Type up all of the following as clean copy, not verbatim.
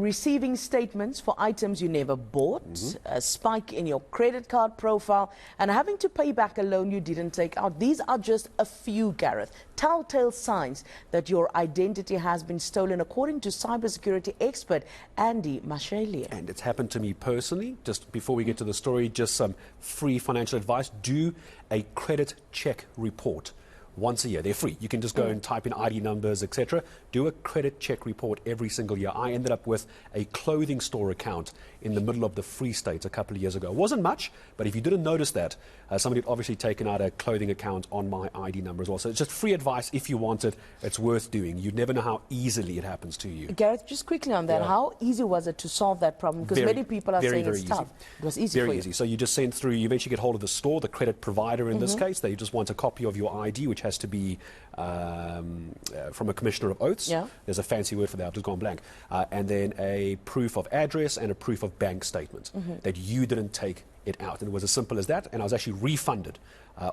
receiving statements for items you never bought, a spike in your credit card profile, and having to pay back a loan you didn't take out. These are just a few, Gareth, telltale signs that your identity has been stolen, according to cybersecurity expert Andy Mashaile. And it's happened to me personally. Just before we get to the story, just some free financial advice. Do a credit check report. Once a year. They're free. You can just go and type in ID numbers, etc. Do a credit check report every single year. I ended up with a clothing store account in the middle of the Free State a couple of years ago. It wasn't much, but if you didn't notice that, somebody had obviously taken out a clothing account on my ID number as well. So it's just free advice if you want it. It's worth doing. You never know how easily it happens to you. Gareth, just quickly on that, how easy was it to solve that problem? Because many people are saying it's tough. It was easy for you. Very easy. So you just send through, you eventually get hold of the store, the credit provider in this case. They just want a copy of your ID, which has to be from a commissioner of oaths. Yeah. There's a fancy word for that, I've just gone blank. And then a proof of address and a proof of bank statement that you didn't take it out. And it was as simple as that, and I was actually refunded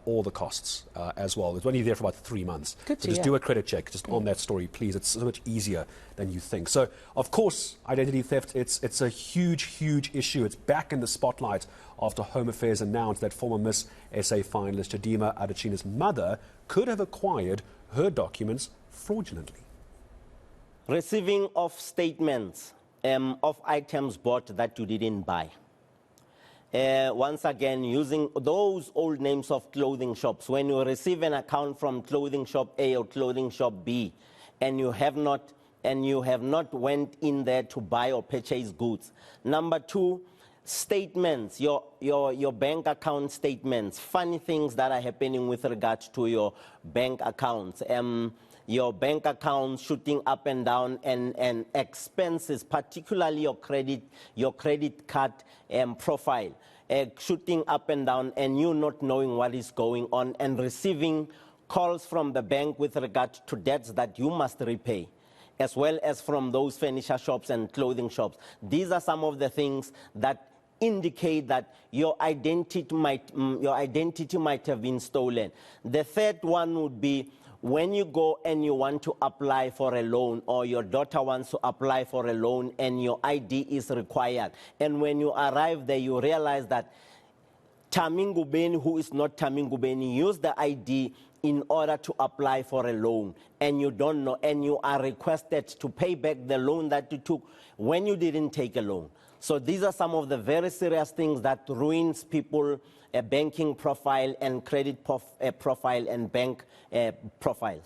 all the costs as well. It was only there for about 3 months. Good so just do a credit check just on that story, please. It's so much easier than you think. So, of course, identity theft, it's a huge, huge issue. It's back in the spotlight after Home Affairs announced that former Miss SA finalist Chidima Adachina's mother could have acquired her documents fraudulently. Receiving of statements of items bought that you didn't buy. Once again, using those old names of clothing shops. When you receive an account from clothing shop A or clothing shop B, and you have not went in there to buy or purchase goods. Number two, statements, your bank account statements, funny things that are happening with regard to your bank accounts. Your bank account shooting up and down, and expenses, particularly your credit card profile, shooting up and down, and you not knowing what is going on, and receiving calls from the bank with regard to debts that you must repay, as well as from those furniture shops and clothing shops. These are some of the things that indicate that your identity might have been stolen. The third one would be when you go and you want to apply for a loan, or your daughter wants to apply for a loan and your ID is required. And when you arrive there, you realize that Tamingubeni, who is not Tamingubeni, used the ID in order to apply for a loan, and you don't know, and you are requested to pay back the loan that you took when you didn't take a loan. So these are some of the very serious things that ruins people, a banking profile and credit profile and bank profiles.